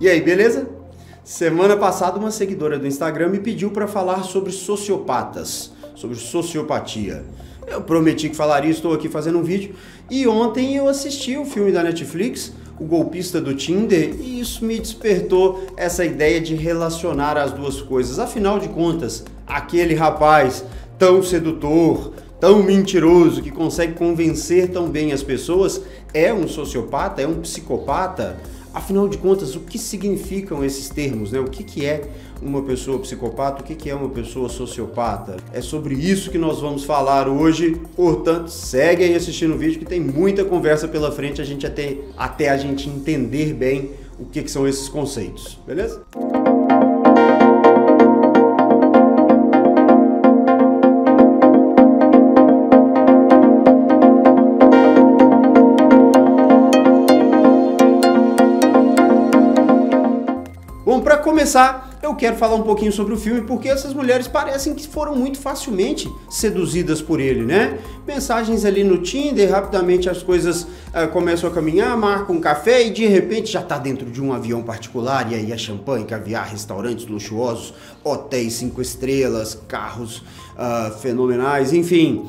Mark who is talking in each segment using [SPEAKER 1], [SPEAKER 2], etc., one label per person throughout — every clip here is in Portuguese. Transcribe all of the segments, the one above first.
[SPEAKER 1] E aí, beleza? Semana passada uma seguidora do Instagram me pediu para falar sobre sociopatas, sobre sociopatia. Eu prometi que falaria, estou aqui fazendo um vídeo. E ontem eu assisti o filme da Netflix, O Golpista do Tinder, e isso me despertou essa ideia de relacionar as duas coisas. Afinal de contas, aquele rapaz tão sedutor, tão mentiroso, que consegue convencer tão bem as pessoas, é um sociopata, é um psicopata? Afinal de contas, o que significam esses termos, né? O que é uma pessoa psicopata, o que é uma pessoa sociopata? É sobre isso que nós vamos falar hoje, portanto, segue aí assistindo o vídeo que tem muita conversa pela frente, até a gente entender bem o que são esses conceitos, beleza? Bom, para começar, eu quero falar um pouquinho sobre o filme, porque essas mulheres parecem que foram muito facilmente seduzidas por ele, né? Mensagens ali no Tinder, rapidamente as coisas começam a caminhar, marcam um café e de repente já tá dentro de um avião particular, e aí é champanhe, caviar, restaurantes luxuosos, hotéis 5 estrelas, carros fenomenais, enfim.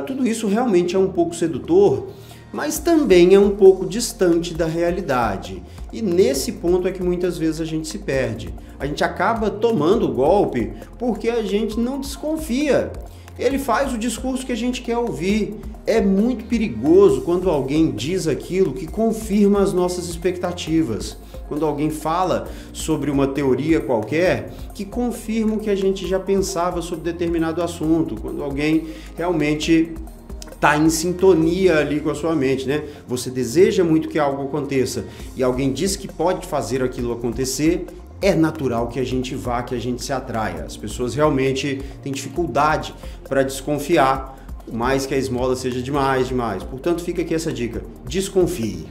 [SPEAKER 1] Tudo isso realmente é um pouco sedutor, mas também é um pouco distante da realidade. E nesse ponto é que muitas vezes a gente se perde. A gente acaba tomando o golpe porque a gente não desconfia. Ele faz o discurso que a gente quer ouvir. É muito perigoso quando alguém diz aquilo que confirma as nossas expectativas. Quando alguém fala sobre uma teoria qualquer que confirma o que a gente já pensava sobre determinado assunto. Quando alguém realmente está em sintonia ali com a sua mente, né? Você deseja muito que algo aconteça e alguém diz que pode fazer aquilo acontecer, é natural que a gente vá, que a gente se atraia. As pessoas realmente têm dificuldade para desconfiar, por mais que a esmola seja demais. Portanto, fica aqui essa dica, desconfie.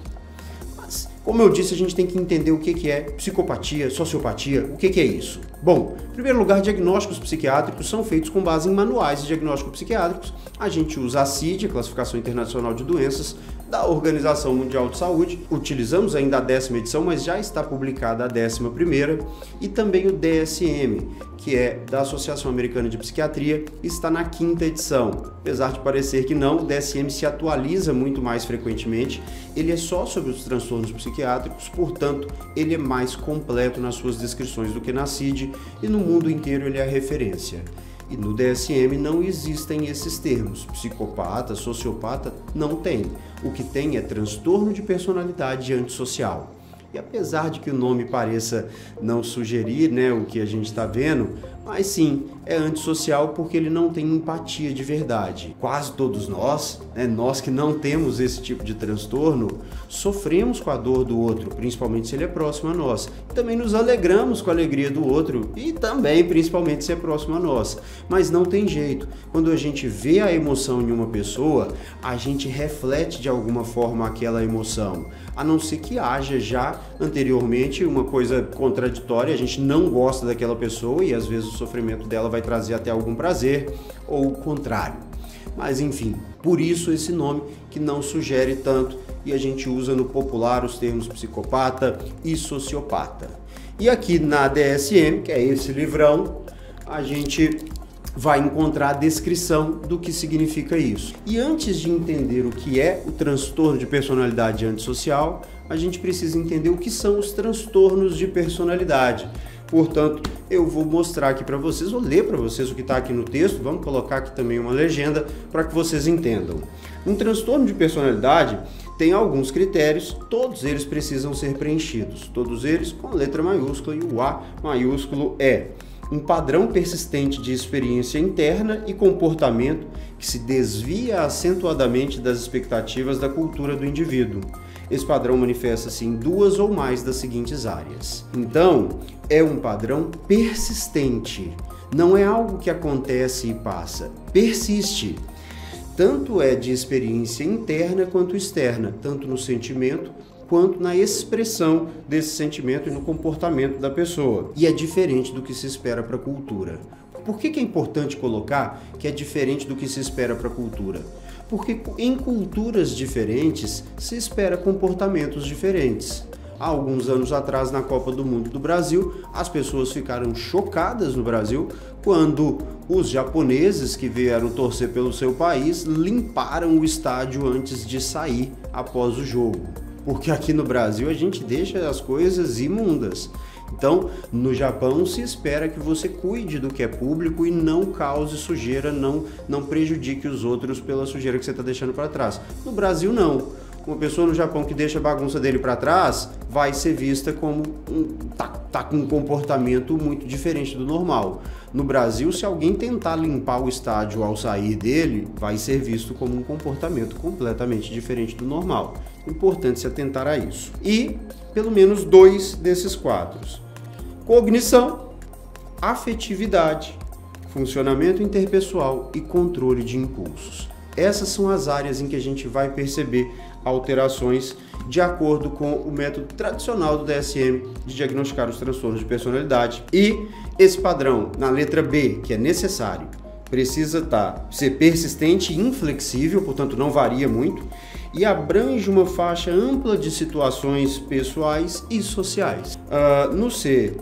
[SPEAKER 1] Mas, como eu disse, a gente tem que entender o que é psicopatia, sociopatia, o que é isso? Bom, em primeiro lugar, diagnósticos psiquiátricos são feitos com base em manuais de diagnóstico psiquiátricos. A gente usa a CID, a Classificação Internacional de Doenças, da Organização Mundial de Saúde. Utilizamos ainda a 10ª edição, mas já está publicada a 11ª. E também o DSM, que é da Associação Americana de Psiquiatria, está na 5ª edição. Apesar de parecer que não, o DSM se atualiza muito mais frequentemente. Ele é só sobre os transtornos psiquiátricos, portanto, ele é mais completo nas suas descrições do que na CID, e no mundo inteiro ele é a referência. E no DSM não existem esses termos. Psicopata, sociopata, não tem. O que tem é transtorno de personalidade antissocial. E apesar de que o nome pareça não sugerir, né, o que a gente está vendo, mas sim, é antissocial porque ele não tem empatia de verdade. Quase todos nós, né, nós que não temos esse tipo de transtorno, sofremos com a dor do outro, principalmente se ele é próximo a nós. Também nos alegramos com a alegria do outro e também, principalmente, se é próximo a nós. Mas não tem jeito. Quando a gente vê a emoção em uma pessoa, a gente reflete de alguma forma aquela emoção. A não ser que haja já anteriormente uma coisa contraditória, a gente não gosta daquela pessoa e às vezes o sofrimento dela vai trazer até algum prazer, ou o contrário. Mas enfim, por isso esse nome que não sugere tanto e a gente usa no popular os termos psicopata e sociopata. E aqui na DSM, que é esse livrão, a gente vai encontrar a descrição do que significa isso. E antes de entender o que é o transtorno de personalidade antissocial, a gente precisa entender o que são os transtornos de personalidade. Portanto, eu vou mostrar aqui para vocês, vou ler para vocês o que está aqui no texto, vamos colocar aqui também uma legenda para que vocês entendam. Um transtorno de personalidade tem alguns critérios, todos eles precisam ser preenchidos, todos eles com letra maiúscula, e o A maiúsculo é um padrão persistente de experiência interna e comportamento que se desvia acentuadamente das expectativas da cultura do indivíduo. Esse padrão manifesta-se em duas ou mais das seguintes áreas. Então, é um padrão persistente. Não é algo que acontece e passa. Persiste. Tanto é de experiência interna quanto externa, tanto no sentimento quanto na expressão desse sentimento e no comportamento da pessoa. E é diferente do que se espera para a cultura. Por que é importante colocar que é diferente do que se espera para a cultura? Porque em culturas diferentes se espera comportamentos diferentes. há alguns anos atrás na Copa do Mundo do Brasil, as pessoas ficaram chocadas no Brasil quando os japoneses que vieram torcer pelo seu país limparam o estádio antes de sair após o jogo. Porque aqui no Brasil a gente deixa as coisas imundas. Então, no Japão se espera que você cuide do que é público e não cause sujeira, não prejudique os outros pela sujeira que você está deixando para trás. No Brasil, não. Uma pessoa no Japão que deixa a bagunça dele para trás vai ser vista como tá com um comportamento muito diferente do normal. No Brasil, se alguém tentar limpar o estádio ao sair dele, vai ser visto como um comportamento completamente diferente do normal. Importante se atentar a isso. E pelo menos 2 desses quadros: cognição, afetividade, funcionamento interpessoal e controle de impulsos. Essas são as áreas em que a gente vai perceber alterações de acordo com o método tradicional do DSM de diagnosticar os transtornos de personalidade. E esse padrão, na letra B, que é necessário, precisa ser persistente e inflexível, portanto não varia muito, e abrange uma faixa ampla de situações pessoais e sociais. No C,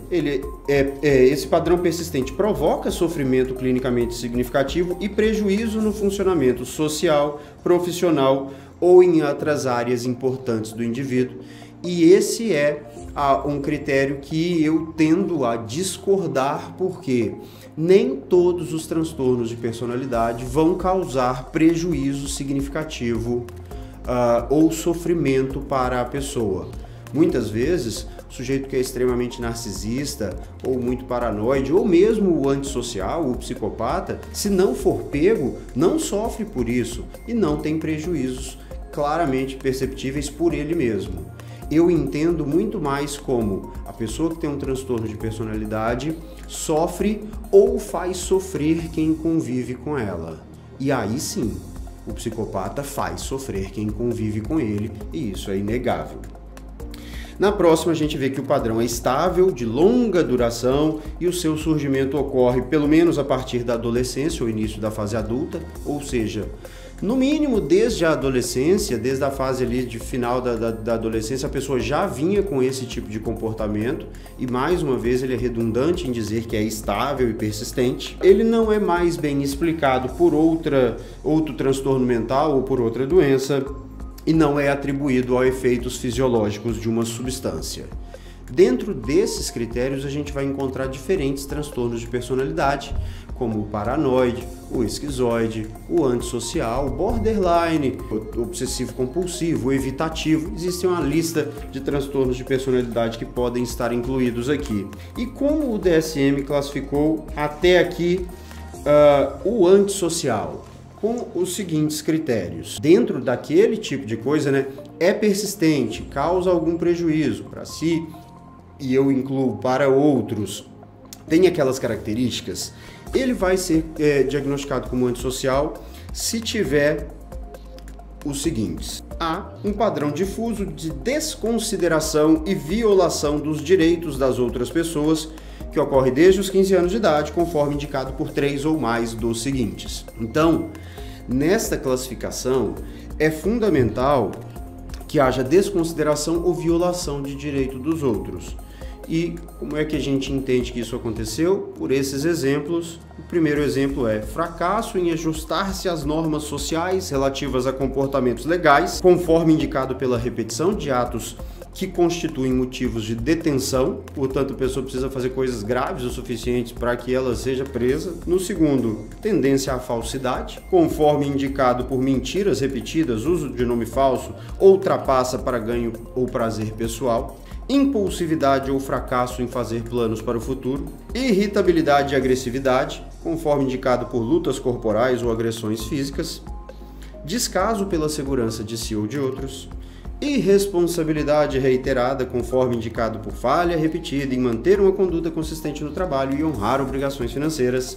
[SPEAKER 1] esse padrão persistente provoca sofrimento clinicamente significativo e prejuízo no funcionamento social, profissional ou em outras áreas importantes do indivíduo. E esse é um critério que eu tendo a discordar, porque nem todos os transtornos de personalidade vão causar prejuízo significativo ou sofrimento para a pessoa. Muitas vezes, o sujeito que é extremamente narcisista ou muito paranoide, ou mesmo o antissocial, o psicopata, se não for pego, não sofre por isso e não tem prejuízos claramente perceptíveis por ele mesmo. Eu entendo muito mais como a pessoa que tem um transtorno de personalidade sofre ou faz sofrer quem convive com ela. E aí sim, o psicopata faz sofrer quem convive com ele, e isso é inegável. Na próxima, a gente vê que o padrão é estável, de longa duração, e o seu surgimento ocorre pelo menos a partir da adolescência ou início da fase adulta, ou seja, no mínimo desde a adolescência, desde a fase ali de final da adolescência, a pessoa já vinha com esse tipo de comportamento, e mais uma vez ele é redundante em dizer que é estável e persistente. Ele não é mais bem explicado por outro transtorno mental ou por outra doença, e não é atribuído a efeitos fisiológicos de uma substância. Dentro desses critérios, a gente vai encontrar diferentes transtornos de personalidade, como o paranoide, o esquizoide, o antissocial, o borderline, o obsessivo-compulsivo, o evitativo. Existe uma lista de transtornos de personalidade que podem estar incluídos aqui. E como o DSM classificou até aqui o antissocial? Com os seguintes critérios. Dentro daquele tipo de coisa, é persistente, causa algum prejuízo para si, e eu incluo para outros, tem aquelas características, ele vai ser diagnosticado como antissocial se tiver os seguintes: A, um padrão difuso de desconsideração e violação dos direitos das outras pessoas, que ocorre desde os 15 anos de idade, conforme indicado por 3 ou mais dos seguintes. Então, nesta classificação, é fundamental que haja desconsideração ou violação de direito dos outros. E como é que a gente entende que isso aconteceu? Por esses exemplos. O primeiro exemplo é fracasso em ajustar-se às normas sociais relativas a comportamentos legais, conforme indicado pela repetição de atos que constituem motivos de detenção, portanto a pessoa precisa fazer coisas graves o suficiente para que ela seja presa. No segundo, tendência à falsidade, conforme indicado por mentiras repetidas, uso de nome falso ou trapaça para ganho ou prazer pessoal. Impulsividade ou fracasso em fazer planos para o futuro. Irritabilidade e agressividade, conforme indicado por lutas corporais ou agressões físicas. Descaso pela segurança de si ou de outros. Irresponsabilidade reiterada, conforme indicado por falha repetida em manter uma conduta consistente no trabalho e honrar obrigações financeiras.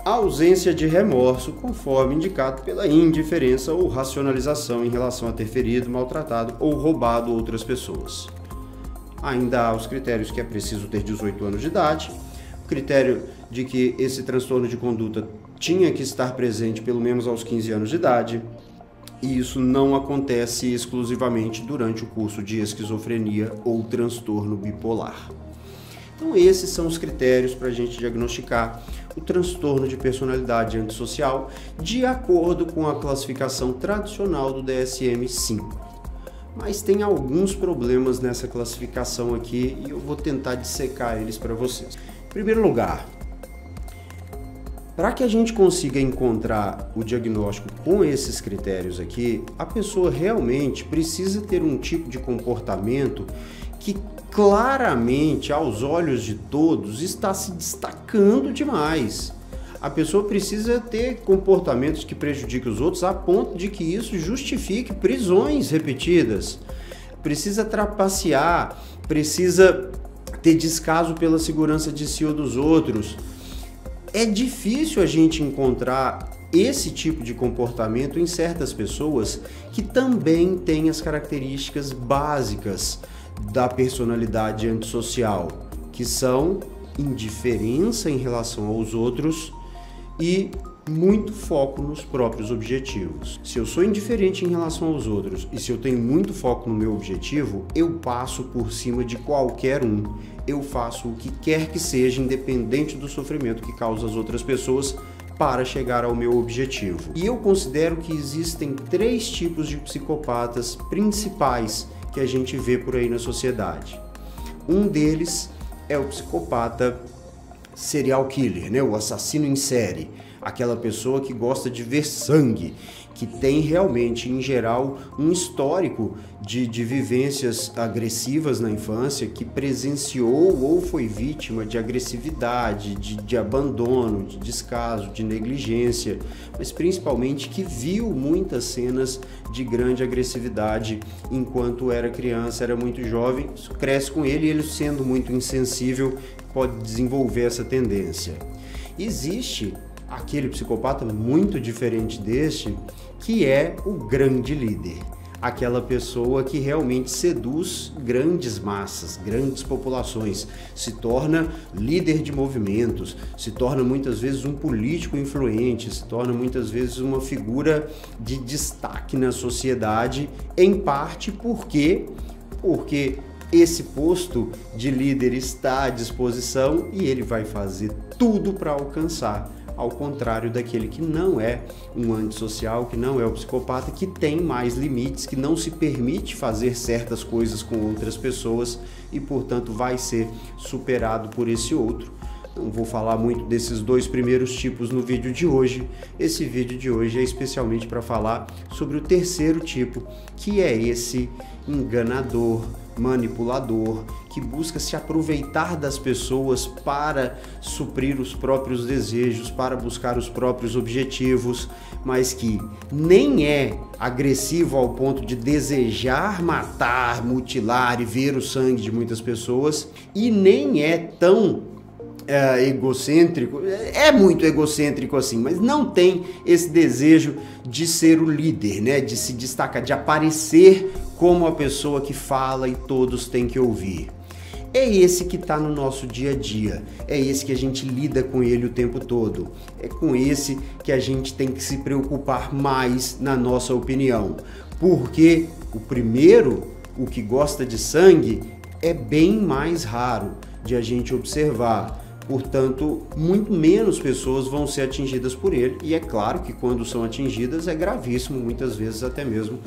[SPEAKER 1] Ausência de remorso, conforme indicado pela indiferença ou racionalização em relação a ter ferido, maltratado ou roubado outras pessoas. Ainda há os critérios que é preciso ter 18 anos de idade, o critério de que esse transtorno de conduta tinha que estar presente pelo menos aos 15 anos de idade, E isso não acontece exclusivamente durante o curso de esquizofrenia ou transtorno bipolar. Então esses são os critérios para a gente diagnosticar o transtorno de personalidade antissocial de acordo com a classificação tradicional do DSM-5. Mas tem alguns problemas nessa classificação aqui e eu vou tentar dissecar eles para vocês. Em primeiro lugar, para que a gente consiga encontrar o diagnóstico com esses critérios aqui, a pessoa realmente precisa ter um tipo de comportamento que claramente, aos olhos de todos, está se destacando demais. A pessoa precisa ter comportamentos que prejudiquem os outros a ponto de que isso justifique prisões repetidas. Precisa trapacear, precisa ter descaso pela segurança de si ou dos outros. É difícil a gente encontrar esse tipo de comportamento em certas pessoas que também têm as características básicas da personalidade antissocial, que são indiferença em relação aos outros e muito foco nos próprios objetivos. Se eu sou indiferente em relação aos outros e se eu tenho muito foco no meu objetivo, eu passo por cima de qualquer um. Eu faço o que quer que seja, independente do sofrimento que causa as outras pessoas, para chegar ao meu objetivo. E eu considero que existem 3 tipos de psicopatas principais que a gente vê por aí na sociedade. Um deles é o psicopata serial killer, né? O assassino em série, aquela pessoa que gosta de ver sangue, que tem realmente, em geral, um histórico de vivências agressivas na infância, que presenciou ou foi vítima de agressividade, de abandono, de descaso, de negligência, mas principalmente que viu muitas cenas de grande agressividade enquanto era criança, era muito jovem, isso cresce com ele e ele, sendo muito insensível, pode desenvolver essa tendência. Existe aquele psicopata muito diferente deste, que é o grande líder. Aquela pessoa que realmente seduz grandes massas, grandes populações, se torna líder de movimentos, se torna muitas vezes um político influente, se torna muitas vezes uma figura de destaque na sociedade, em parte porque esse posto de líder está à disposição e ele vai fazer tudo para alcançar, ao contrário daquele que não é um antissocial, que não é o psicopata, que tem mais limites, que não se permite fazer certas coisas com outras pessoas e, portanto, vai ser superado por esse outro. Não vou falar muito desses 2 primeiros tipos no vídeo de hoje. Esse vídeo de hoje é especialmente para falar sobre o terceiro tipo, que é esse enganador, manipulador, que busca se aproveitar das pessoas para suprir os próprios desejos, para buscar os próprios objetivos, mas que nem é agressivo ao ponto de desejar matar, mutilar e ver o sangue de muitas pessoas, e nem é tão egocêntrico, é muito egocêntrico assim, mas não tem esse desejo de ser o líder, né? De se destacar, de aparecer como a pessoa que fala e todos têm que ouvir. É esse que está no nosso dia a dia, é esse que a gente lida com ele o tempo todo, é com esse que a gente tem que se preocupar mais, na nossa opinião, porque o primeiro, o que gosta de sangue, é bem mais raro de a gente observar. Portanto, muito menos pessoas vão ser atingidas por ele, e é claro que quando são atingidas é gravíssimo, muitas vezes até mesmo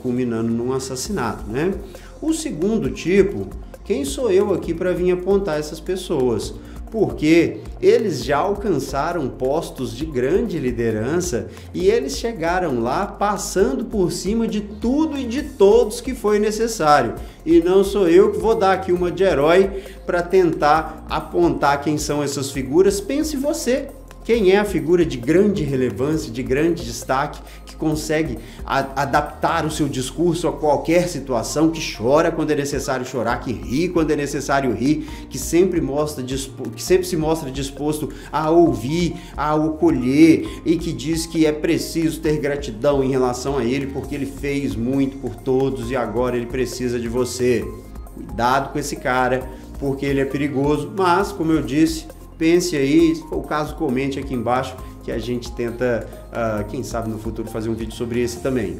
[SPEAKER 1] culminando num assassinato, né? O segundo tipo, quem sou eu aqui para vir apontar essas pessoas? Porque eles já alcançaram postos de grande liderança e eles chegaram lá passando por cima de tudo e de todos que foi necessário. E não sou eu que vou dar aqui uma de herói para tentar apontar quem são essas figuras. Pense você, quem é a figura de grande relevância, de grande destaque, que consegue adaptar o seu discurso a qualquer situação, que chora quando é necessário chorar, que ri quando é necessário rir, que sempre se mostra disposto a ouvir, a acolher, e que diz que é preciso ter gratidão em relação a ele porque ele fez muito por todos e agora ele precisa de você. Cuidado com esse cara, porque ele é perigoso, mas, como eu disse, pense aí, se for o caso, comente aqui embaixo que a gente tenta, quem sabe no futuro, fazer um vídeo sobre esse também.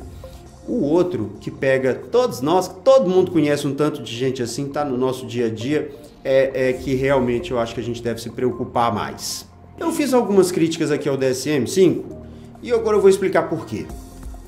[SPEAKER 1] O outro, que pega todos nós, todo mundo conhece um tanto de gente assim, tá no nosso dia a dia, é que realmente eu acho que a gente deve se preocupar mais. Eu fiz algumas críticas aqui ao DSM-5 e agora eu vou explicar por quê.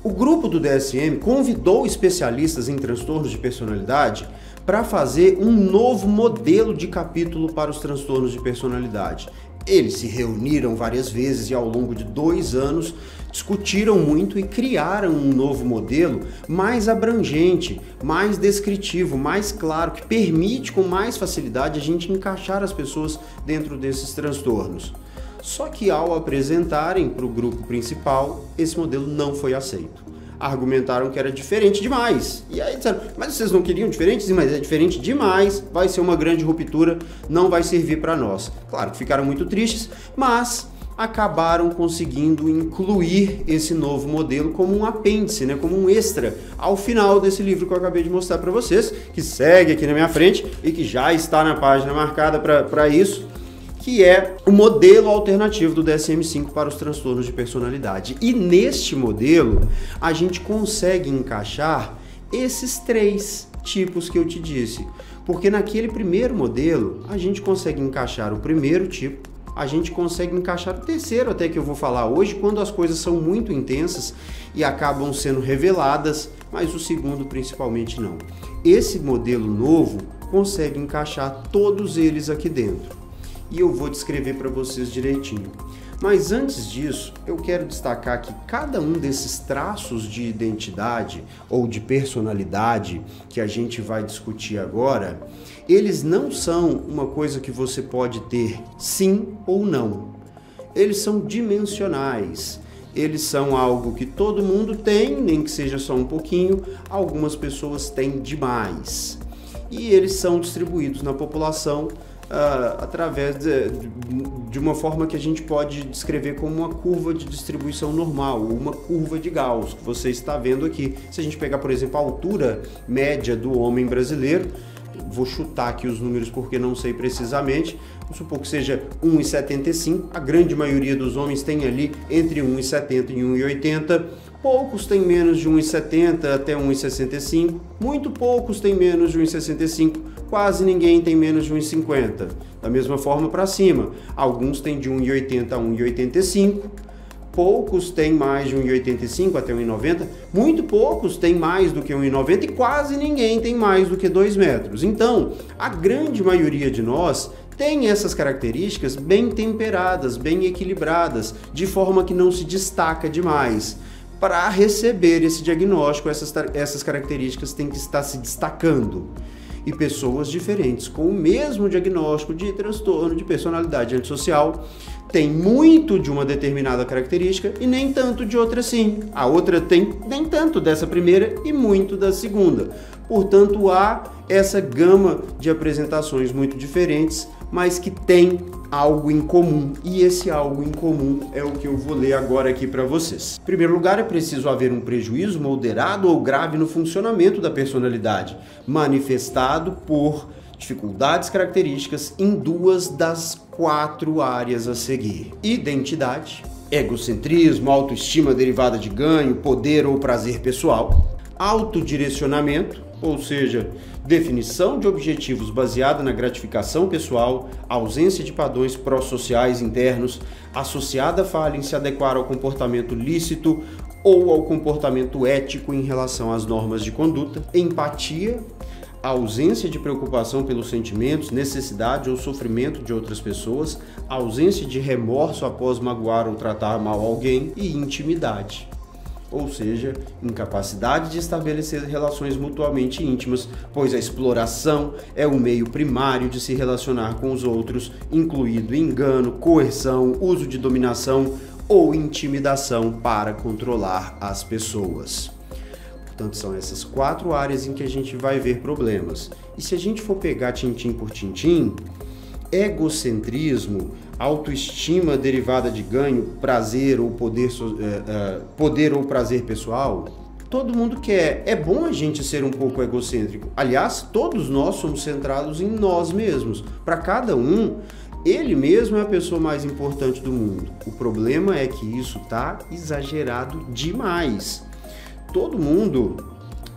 [SPEAKER 1] O grupo do DSM convidou especialistas em transtornos de personalidade para fazer um novo modelo de capítulo para os transtornos de personalidade. Eles se reuniram várias vezes e ao longo de 2 anos discutiram muito e criaram um novo modelo mais abrangente, mais descritivo, mais claro, que permite com mais facilidade a gente encaixar as pessoas dentro desses transtornos. Só que ao apresentarem para o grupo principal, esse modelo não foi aceito. Argumentaram que era diferente demais. E aí disseram, mas vocês não queriam diferente? Mas é diferente demais, vai ser uma grande ruptura, não vai servir para nós. Claro que ficaram muito tristes, mas acabaram conseguindo incluir esse novo modelo como um apêndice, né, como um extra ao final desse livro que eu acabei de mostrar para vocês, que segue aqui na minha frente e que já está na página marcada para isso, que é o modelo alternativo do DSM-5 para os transtornos de personalidade. E neste modelo, a gente consegue encaixar esses 3 tipos que eu te disse. Porque naquele primeiro modelo, a gente consegue encaixar o primeiro tipo, a gente consegue encaixar o terceiro, até que eu vou falar hoje, quando as coisas são muito intensas e acabam sendo reveladas, mas o segundo principalmente não. Esse modelo novo consegue encaixar todos eles aqui dentro. E eu vou descrever para vocês direitinho. Mas antes disso, eu quero destacar que cada um desses traços de identidade ou de personalidade que a gente vai discutir agora, eles não são uma coisa que você pode ter sim ou não. Eles são dimensionais. Eles são algo que todo mundo tem, nem que seja só um pouquinho, algumas pessoas têm demais. E eles são distribuídos na população através de uma forma que a gente pode descrever como uma curva de distribuição normal, ou uma curva de Gauss, que você está vendo aqui. Se a gente pegar, por exemplo, a altura média do homem brasileiro, vou chutar aqui os números porque não sei precisamente, vamos supor que seja 1,75, a grande maioria dos homens tem ali entre 1,70 e 1,80, poucos têm menos de 1,70 até 1,65, muito poucos têm menos de 1,65, quase ninguém tem menos de 1,50. Da mesma forma para cima, alguns têm de 1,80 a 1,85, poucos têm mais de 1,85 até 1,90, muito poucos têm mais do que 1,90 e quase ninguém tem mais do que 2 metros. Então, a grande maioria de nós tem essas características bem temperadas, bem equilibradas, de forma que não se destaca demais. Para receber esse diagnóstico, essas características têm que estar se destacando. E pessoas diferentes com o mesmo diagnóstico de transtorno de personalidade antissocial têm muito de uma determinada característica e nem tanto de outra sim. A outra tem nem tanto dessa primeira e muito da segunda. Portanto, há essa gama de apresentações muito diferentes, mas que tem algo em comum. E esse algo em comum é o que eu vou ler agora aqui para vocês. Em primeiro lugar, é preciso haver um prejuízo moderado ou grave no funcionamento da personalidade, manifestado por dificuldades características em 2 das 4 áreas a seguir: identidade, egocentrismo, autoestima derivada de ganho, poder ou prazer pessoal, autodirecionamento, ou seja, definição de objetivos baseada na gratificação pessoal, ausência de padrões pró-sociais internos, associada à falha em se adequar ao comportamento lícito ou ao comportamento ético em relação às normas de conduta, empatia, ausência de preocupação pelos sentimentos, necessidade ou sofrimento de outras pessoas, ausência de remorso após magoar ou tratar mal alguém e intimidade. Ou seja, incapacidade de estabelecer relações mutuamente íntimas, pois a exploração é o meio primário de se relacionar com os outros, incluído engano, coerção, uso de dominação ou intimidação para controlar as pessoas. Portanto, são essas 4 áreas em que a gente vai ver problemas. E se a gente for pegar tintim por tintim, egocentrismo, autoestima derivada de ganho, prazer ou poder ou prazer pessoal, todo mundo quer. É bom a gente ser um pouco egocêntrico. Aliás, todos nós somos centrados em nós mesmos. Para cada um, Ele mesmo é a pessoa mais importante do mundo. O problema é que isso tá exagerado demais. Todo mundo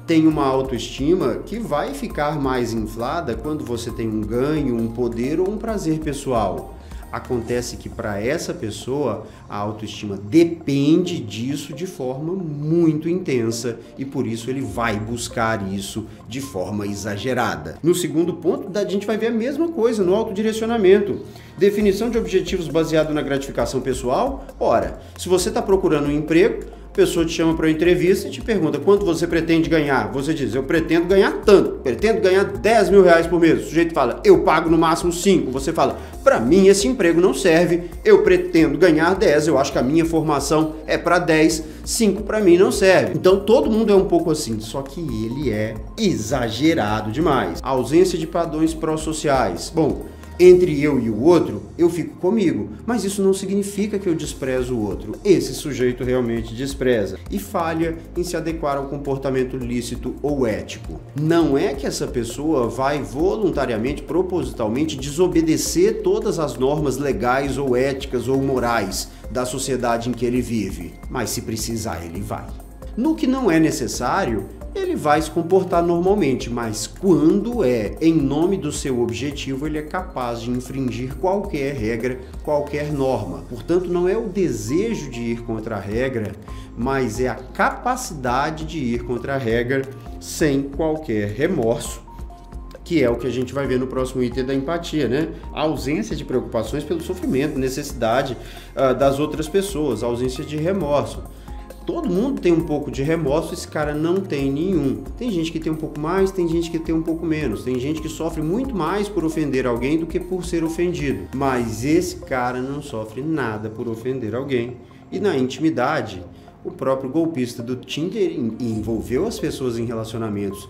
[SPEAKER 1] tem uma autoestima que vai ficar mais inflada quando você tem um ganho, um poder ou um prazer pessoal. Acontece que para essa pessoa a autoestima depende disso de forma muito intensa e por isso ele vai buscar isso de forma exagerada. No segundo ponto, a gente vai ver a mesma coisa no autodirecionamento. Definição de objetivos baseado na gratificação pessoal. Ora, se você está procurando um emprego, a pessoa te chama para uma entrevista e te pergunta quanto você pretende ganhar. Você diz, eu pretendo ganhar tanto, pretendo ganhar 10 mil reais por mês. O sujeito fala, eu pago no máximo 5. Você fala, para mim esse emprego não serve, eu pretendo ganhar 10, eu acho que a minha formação é para 10, 5 para mim não serve. Então todo mundo é um pouco assim, só que ele é exagerado demais. A ausência de padrões pró-sociais. Bom, entre eu e o outro, eu fico comigo, mas isso não significa que eu desprezo o outro. Esse sujeito realmente despreza e falha em se adequar ao comportamento lícito ou ético. Não é que essa pessoa vai voluntariamente, propositalmente desobedecer todas as normas legais ou éticas ou morais da sociedade em que ele vive, mas se precisar ele vai. No que não é necessário, ele vai se comportar normalmente, mas quando é em nome do seu objetivo, ele é capaz de infringir qualquer regra, qualquer norma. Portanto, não é o desejo de ir contra a regra, mas é a capacidade de ir contra a regra sem qualquer remorso, que é o que a gente vai ver no próximo item da empatia, né? A ausência de preocupações pelo sofrimento, necessidade das outras pessoas, a ausência de remorso. Todo mundo tem um pouco de remorso, esse cara não tem nenhum. Tem gente que tem um pouco mais, tem gente que tem um pouco menos. Tem gente que sofre muito mais por ofender alguém do que por ser ofendido. Mas esse cara não sofre nada por ofender alguém. E na intimidade, o próprio golpista do Tinder envolveu as pessoas em relacionamentos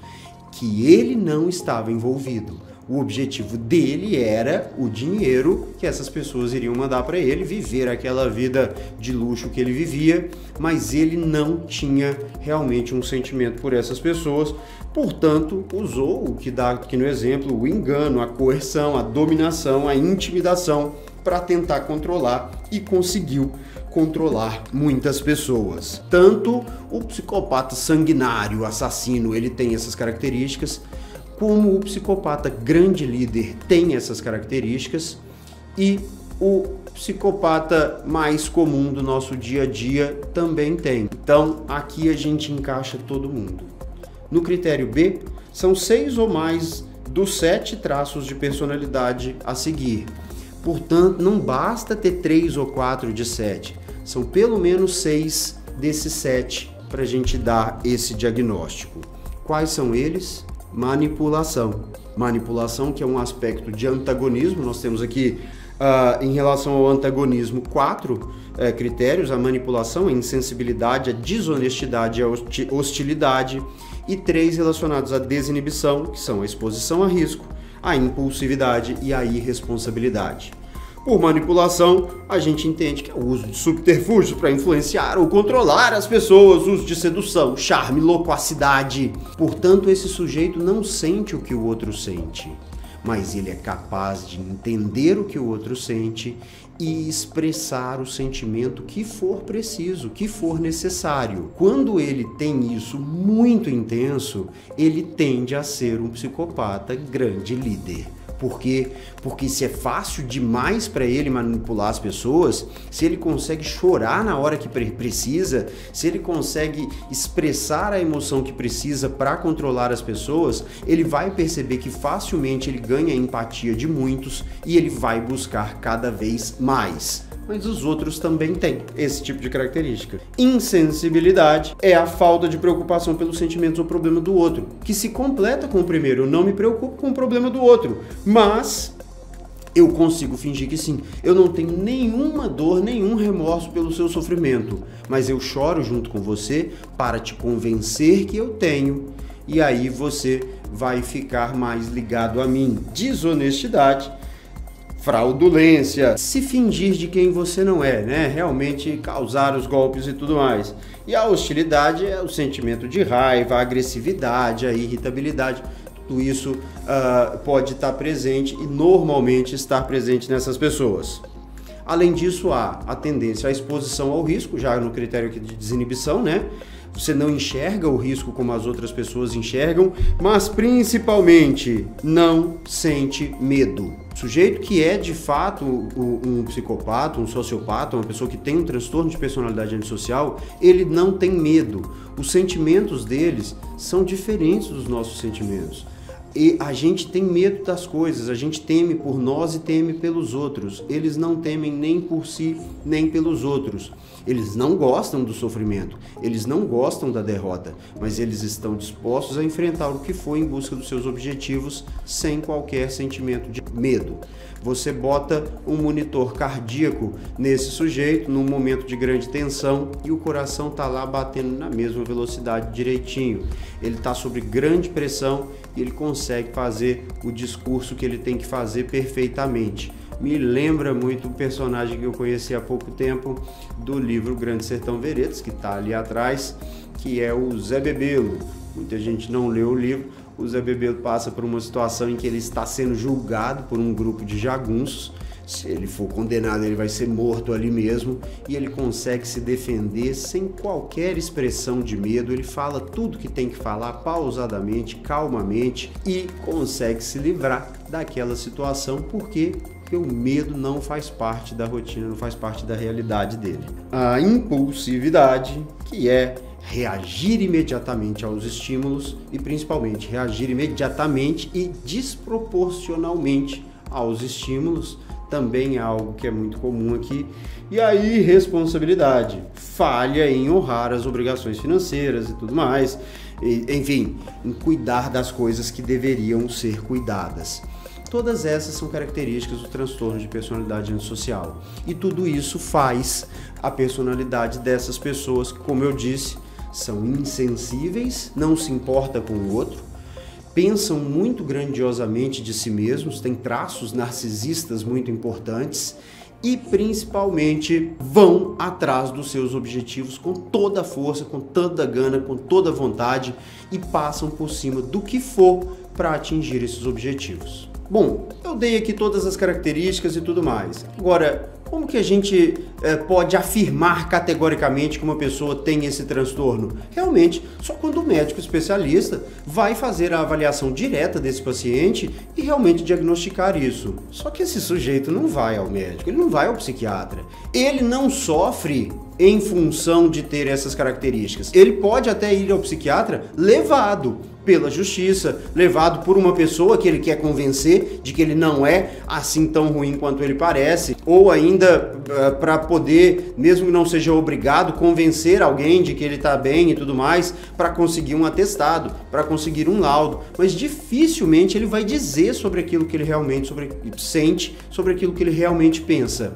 [SPEAKER 1] que ele não estava envolvido. O objetivo dele era o dinheiro que essas pessoas iriam mandar para ele, viver aquela vida de luxo que ele vivia, mas ele não tinha realmente um sentimento por essas pessoas, portanto, usou o que dá aqui no exemplo, o engano, a coerção, a dominação, a intimidação para tentar controlar e conseguiu controlar muitas pessoas. Tanto o psicopata sanguinário, assassino, ele tem essas características, como o psicopata grande líder tem essas características e o psicopata mais comum do nosso dia a dia também tem. Então, aqui a gente encaixa todo mundo. No critério B, são 6 ou mais dos 7 traços de personalidade a seguir. Portanto, não basta ter 3 ou 4 de 7, são pelo menos 6 desses 7 para a gente dar esse diagnóstico. Quais são eles? Manipulação. Manipulação, que é um aspecto de antagonismo. Nós temos aqui, em relação ao antagonismo, 4 critérios: a manipulação, a insensibilidade, a desonestidade e a hostilidade, e 3 relacionados à desinibição, que são a exposição a risco, a impulsividade e a irresponsabilidade. Por manipulação, a gente entende que é o uso de subterfúgios para influenciar ou controlar as pessoas, uso de sedução, charme, loquacidade. Portanto, esse sujeito não sente o que o outro sente, mas ele é capaz de entender o que o outro sente e expressar o sentimento que for preciso, que for necessário. Quando ele tem isso muito intenso, ele tende a ser um psicopata grande líder. Por quê? Porque se é fácil demais para ele manipular as pessoas, se ele consegue chorar na hora que precisa, se ele consegue expressar a emoção que precisa para controlar as pessoas, ele vai perceber que facilmente ele ganha a empatia de muitos e ele vai buscar cada vez mais. Mas os outros também têm esse tipo de característica. Insensibilidade é a falta de preocupação pelos sentimentos ou problema do outro, que se completa com o primeiro. Eu não me preocupo com o problema do outro, mas eu consigo fingir que sim. Eu não tenho nenhuma dor, nenhum remorso pelo seu sofrimento, mas eu choro junto com você para te convencer que eu tenho, e aí você vai ficar mais ligado a mim. Desonestidade, fraudulência, se fingir de quem você não é, né? Realmente causar os golpes e tudo mais. E a hostilidade é o sentimento de raiva, a agressividade, a irritabilidade. Tudo isso pode estar presente e normalmente estar presente nessas pessoas. Além disso, há a tendência à exposição ao risco, já no critério aqui de desinibição, né? Você não enxerga o risco como as outras pessoas enxergam, mas principalmente não sente medo. O sujeito que é de fato um psicopata, um sociopata, uma pessoa que tem um transtorno de personalidade antissocial, ele não tem medo. Os sentimentos deles são diferentes dos nossos sentimentos. E a gente tem medo das coisas, a gente teme por nós e teme pelos outros. Eles não temem nem por si, nem pelos outros. Eles não gostam do sofrimento, eles não gostam da derrota, mas eles estão dispostos a enfrentar o que for em busca dos seus objetivos sem qualquer sentimento de medo. Você bota um monitor cardíaco nesse sujeito num momento de grande tensão e o coração está lá batendo na mesma velocidade direitinho. Ele está sob grande pressão e ele consegue fazer o discurso que ele tem que fazer perfeitamente. Me lembra muito um personagem que eu conheci há pouco tempo do livro Grande Sertão Veredas, que está ali atrás, que é o Zé Bebelo. Muita gente não leu o livro. O Zé Bebelo passa por uma situação em que ele está sendo julgado por um grupo de jagunços. Se ele for condenado, ele vai ser morto ali mesmo, e ele consegue se defender sem qualquer expressão de medo. Ele fala tudo que tem que falar pausadamente, calmamente, e consegue se livrar daquela situação. Por quê? Porque o medo não faz parte da rotina, não faz parte da realidade dele. A impulsividade, que é reagir imediatamente aos estímulos e principalmente reagir imediatamente e desproporcionalmente aos estímulos, também é algo que é muito comum aqui. E a irresponsabilidade, falha em honrar as obrigações financeiras e tudo mais, enfim, em cuidar das coisas que deveriam ser cuidadas. Todas essas são características do transtorno de personalidade antissocial. E tudo isso faz a personalidade dessas pessoas que, como eu disse, são insensíveis, não se importa com o outro, pensam muito grandiosamente de si mesmos, têm traços narcisistas muito importantes e, principalmente, vão atrás dos seus objetivos com toda a força, com toda a gana, com toda a vontade e passam por cima do que for para atingir esses objetivos. Bom, eu dei aqui todas as características e tudo mais. Agora, como que a gente pode afirmar categoricamente que uma pessoa tem esse transtorno? Realmente, só quando o médico especialista vai fazer a avaliação direta desse paciente e realmente diagnosticar isso. Só que esse sujeito não vai ao médico, ele não vai ao psiquiatra. Ele não sofre em função de ter essas características. Ele pode até ir ao psiquiatra levado pela justiça, levado por uma pessoa que ele quer convencer de que ele não é assim tão ruim quanto ele parece, ou ainda para poder, mesmo que não seja obrigado, convencer alguém de que ele está bem e tudo mais, para conseguir um atestado, para conseguir um laudo, mas dificilmente ele vai dizer sobre aquilo que ele realmente sente, sobre aquilo que ele realmente pensa.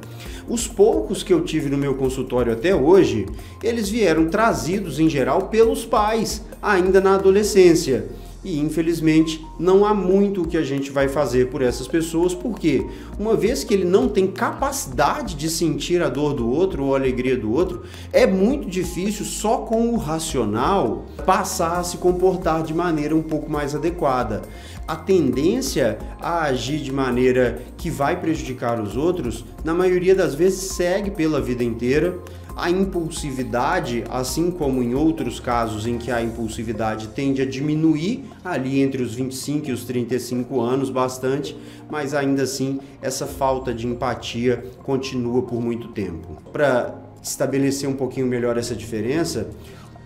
[SPEAKER 1] Os poucos que eu tive no meu consultório até hoje, eles vieram trazidos em geral pelos pais, ainda na adolescência. E infelizmente não há muito o que a gente vai fazer por essas pessoas, porque uma vez que ele não tem capacidade de sentir a dor do outro ou a alegria do outro, é muito difícil só com o racional passar a se comportar de maneira um pouco mais adequada. A tendência a agir de maneira que vai prejudicar os outros, na maioria das vezes segue pela vida inteira. A impulsividade, assim como em outros casos em que a impulsividade tende a diminuir ali entre os 25 e os 35 anos bastante, mas ainda assim essa falta de empatia continua por muito tempo. Para estabelecer um pouquinho melhor essa diferença,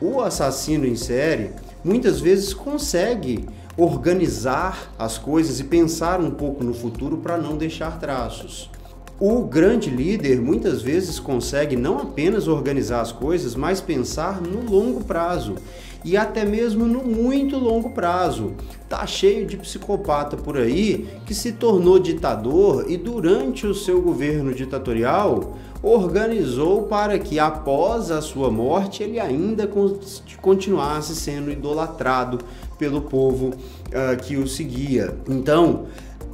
[SPEAKER 1] o assassino em série muitas vezes consegue organizar as coisas e pensar um pouco no futuro para não deixar traços. O grande líder muitas vezes consegue não apenas organizar as coisas, mas pensar no longo prazo e até mesmo no muito longo prazo. Tá cheio de psicopata por aí que se tornou ditador e durante o seu governo ditatorial organizou para que após a sua morte ele ainda continuasse sendo idolatrado pelo povo que o seguia. Então,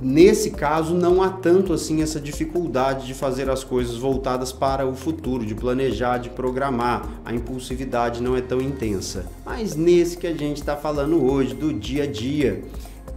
[SPEAKER 1] nesse caso, não há tanto assim essa dificuldade de fazer as coisas voltadas para o futuro, de planejar, de programar. A impulsividade não é tão intensa. Mas nesse que a gente está falando hoje, do dia a dia,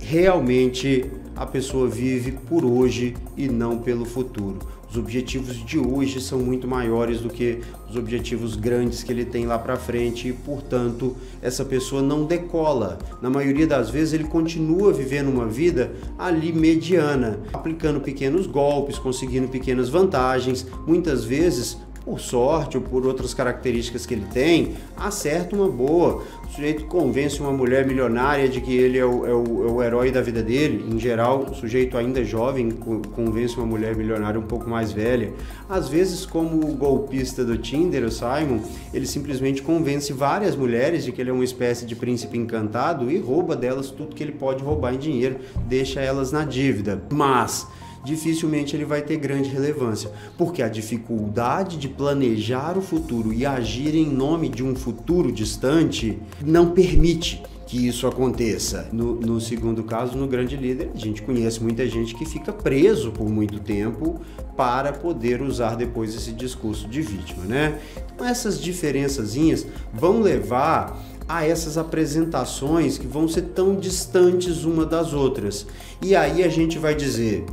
[SPEAKER 1] realmente a pessoa vive por hoje e não pelo futuro. Os objetivos de hoje são muito maiores do que os objetivos grandes que ele tem lá para frente e, portanto, essa pessoa não decola. Na maioria das vezes ele continua vivendo uma vida ali mediana, aplicando pequenos golpes, conseguindo pequenas vantagens, muitas vezes por sorte ou por outras características que ele tem, acerta uma boa. O sujeito convence uma mulher milionária de que ele é o herói da vida dele. Em geral, o sujeito ainda jovem convence uma mulher milionária um pouco mais velha. Às vezes, como o golpista do Tinder, o Simon, ele simplesmente convence várias mulheres de que ele é uma espécie de príncipe encantado e rouba delas tudo que ele pode roubar em dinheiro, deixa elas na dívida. Mas dificilmente ele vai ter grande relevância, porque a dificuldade de planejar o futuro e agir em nome de um futuro distante não permite que isso aconteça. No segundo caso, no Grande Líder, a gente conhece muita gente que fica preso por muito tempo para poder usar depois esse discurso de vítima, né? Então essas diferençazinhas vão levar a essas apresentações que vão ser tão distantes uma das outras. E aí a gente vai dizer: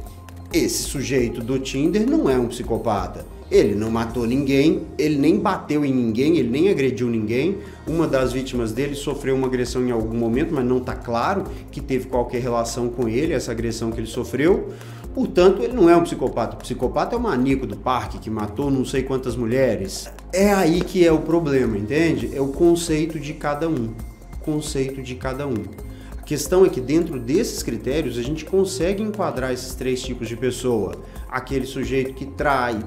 [SPEAKER 1] esse sujeito do Tinder não é um psicopata. Ele não matou ninguém, ele nem bateu em ninguém, ele nem agrediu ninguém. Uma das vítimas dele sofreu uma agressão em algum momento, mas não está claro que teve qualquer relação com ele, essa agressão que ele sofreu. Portanto, ele não é um psicopata. O psicopata é o maníaco do parque que matou não sei quantas mulheres. É aí que é o problema, entende? É o conceito de cada um. Conceito de cada um. A questão é que dentro desses critérios a gente consegue enquadrar esses três tipos de pessoa. Aquele sujeito que trai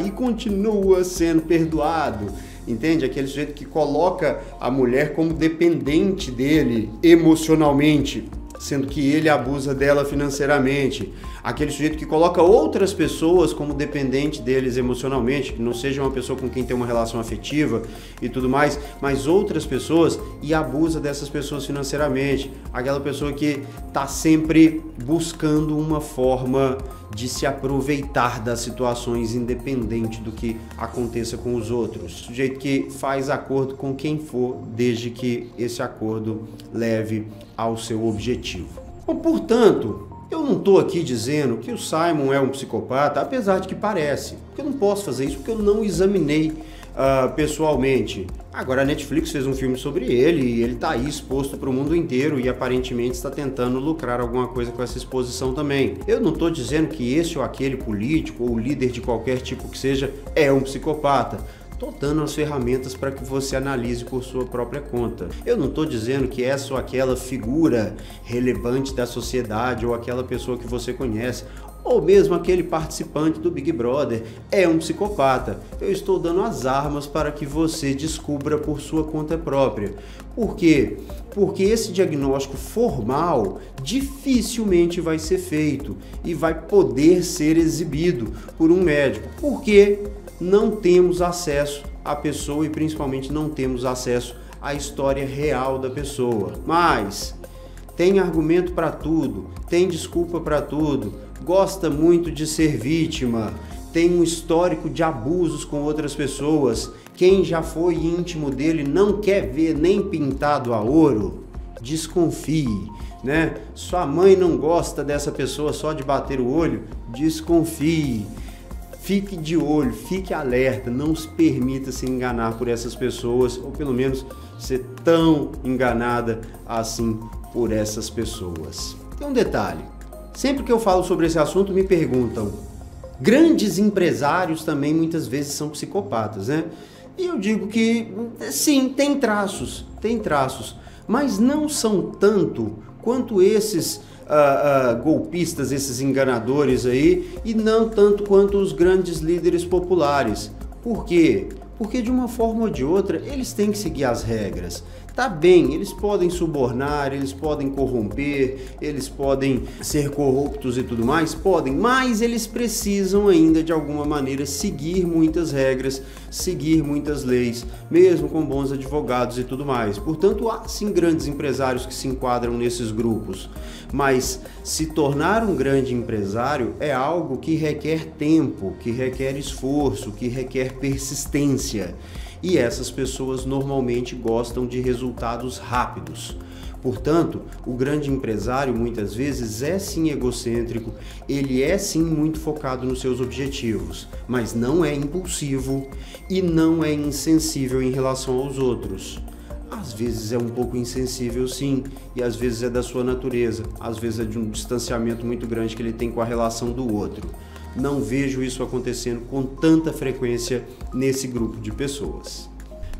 [SPEAKER 1] e continua sendo perdoado, entende? Aquele sujeito que coloca a mulher como dependente dele emocionalmente, sendo que ele abusa dela financeiramente. Aquele sujeito que coloca outras pessoas como dependente deles emocionalmente, que não seja uma pessoa com quem tem uma relação afetiva e tudo mais, mas outras pessoas, e abusa dessas pessoas financeiramente. Aquela pessoa que está sempre buscando uma forma de se aproveitar das situações independente do que aconteça com os outros. Sujeito que faz acordo com quem for, desde que esse acordo leve ao seu objetivo. Bom, portanto, eu não estou aqui dizendo que o Simon é um psicopata, apesar de que parece. Porque eu não posso fazer isso porque eu não examinei pessoalmente. Agora a Netflix fez um filme sobre ele e ele está aí exposto para o mundo inteiro e aparentemente está tentando lucrar alguma coisa com essa exposição também. Eu não estou dizendo que esse ou aquele político ou líder de qualquer tipo que seja é um psicopata. Estou dando as ferramentas para que você analise por sua própria conta. Eu não estou dizendo que essa ou aquela figura relevante da sociedade ou aquela pessoa que você conhece ou mesmo aquele participante do Big Brother é um psicopata. Eu estou dando as armas para que você descubra por sua conta própria. Por quê? Porque esse diagnóstico formal dificilmente vai ser feito e vai poder ser exibido por um médico. Por quê? Não temos acesso à pessoa e principalmente não temos acesso à história real da pessoa. Mas tem argumento para tudo, tem desculpa para tudo, gosta muito de ser vítima, tem um histórico de abusos com outras pessoas. Quem já foi íntimo dele não quer ver nem pintado a ouro. Desconfie, né? Sua mãe não gosta dessa pessoa só de bater o olho? Desconfie. Fique de olho, fique alerta, não se permita se enganar por essas pessoas, ou pelo menos ser tão enganada assim por essas pessoas. Tem um detalhe, sempre que eu falo sobre esse assunto me perguntam, grandes empresários também muitas vezes são psicopatas, né? E eu digo que sim, tem traços, mas não são tanto quanto esses golpistas, esses enganadores aí, e não tanto quanto os grandes líderes populares. Por quê? Porque de uma forma ou de outra eles têm que seguir as regras. Tá bem, eles podem subornar, eles podem corromper, eles podem ser corruptos e tudo mais, podem, mas eles precisam ainda de alguma maneira seguir muitas regras, seguir muitas leis, mesmo com bons advogados e tudo mais. Portanto, há sim grandes empresários que se enquadram nesses grupos, mas se tornar um grande empresário é algo que requer tempo, que requer esforço, que requer persistência. E essas pessoas normalmente gostam de resultados rápidos. Portanto, o grande empresário muitas vezes é sim egocêntrico, ele é sim muito focado nos seus objetivos, mas não é impulsivo e não é insensível em relação aos outros. Às vezes é um pouco insensível sim, e às vezes é da sua natureza, às vezes é de um distanciamento muito grande que ele tem com a relação do outro. Não vejo isso acontecendo com tanta frequência nesse grupo de pessoas.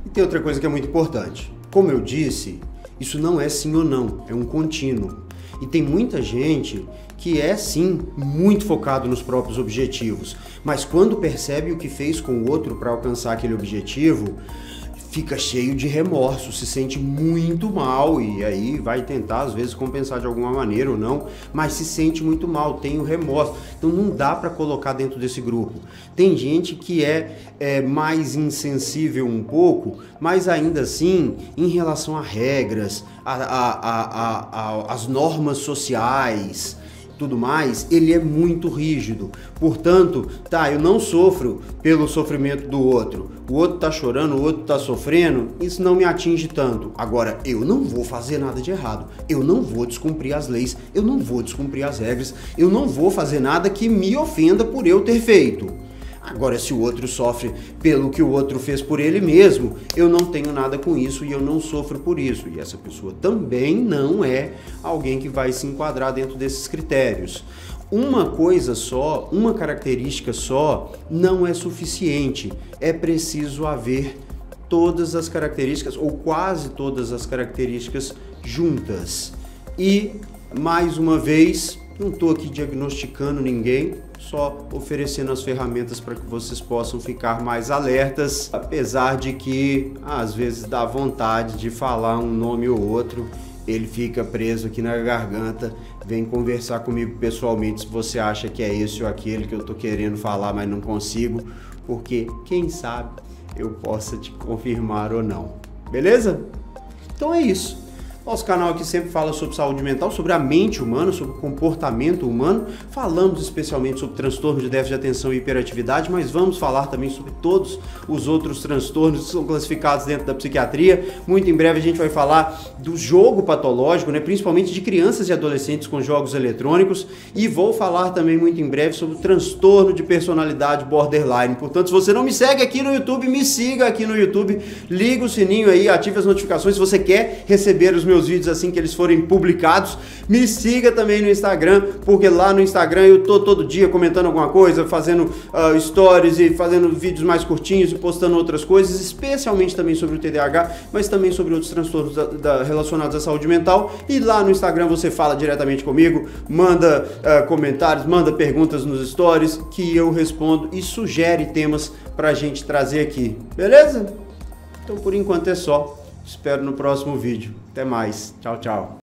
[SPEAKER 1] E tem outra coisa que é muito importante. Como eu disse, isso não é sim ou não, é um contínuo. E tem muita gente que é sim muito focado nos próprios objetivos, mas quando percebe o que fez com o outro para alcançar aquele objetivo, fica cheio de remorso, se sente muito mal e aí vai tentar às vezes compensar de alguma maneira ou não, mas se sente muito mal, tem o remorso. Então não dá para colocar dentro desse grupo. Tem gente que é mais insensível um pouco, mas ainda assim, em relação a regras, as normas sociais, tudo mais, ele é muito rígido. Portanto, eu não sofro pelo sofrimento do outro. O outro tá chorando, o outro tá sofrendo, isso não me atinge tanto. Agora, eu não vou fazer nada de errado. Eu não vou descumprir as leis, eu não vou descumprir as regras, eu não vou fazer nada que me ofenda por eu ter feito. Agora, se o outro sofre pelo que o outro fez por ele mesmo, eu não tenho nada com isso e eu não sofro por isso. E essa pessoa também não é alguém que vai se enquadrar dentro desses critérios. Uma coisa só, uma característica só, não é suficiente. É preciso haver todas as características, ou quase todas as características juntas. E, mais uma vez, não estou aqui diagnosticando ninguém, só oferecendo as ferramentas para que vocês possam ficar mais alertas, apesar de que às vezes dá vontade de falar um nome ou outro, ele fica preso aqui na garganta. Vem conversar comigo pessoalmente se você acha que é esse ou aquele que eu estou querendo falar, mas não consigo, porque quem sabe eu possa te confirmar ou não. Beleza? Então é isso. Nosso canal aqui sempre fala sobre saúde mental, sobre a mente humana, sobre o comportamento humano. Falamos especialmente sobre transtorno de déficit de atenção e hiperatividade, mas vamos falar também sobre todos os outros transtornos que são classificados dentro da psiquiatria. Muito em breve a gente vai falar do jogo patológico, principalmente de crianças e adolescentes com jogos eletrônicos. E vou falar também muito em breve sobre o transtorno de personalidade borderline. Portanto, se você não me segue aqui no YouTube, me siga aqui no YouTube. Liga o sininho aí, ative as notificações se você quer receber os meus vídeos assim que eles forem publicados. Me siga também no Instagram, porque lá no Instagram eu tô todo dia comentando alguma coisa, fazendo stories e fazendo vídeos mais curtinhos e postando outras coisas, especialmente também sobre o TDAH, mas também sobre outros transtornos relacionados à saúde mental. E lá no Instagram você fala diretamente comigo, manda comentários, manda perguntas nos stories que eu respondo e sugere temas pra gente trazer aqui, beleza? Então por enquanto é só. Espero no próximo vídeo. Até mais. Tchau, tchau.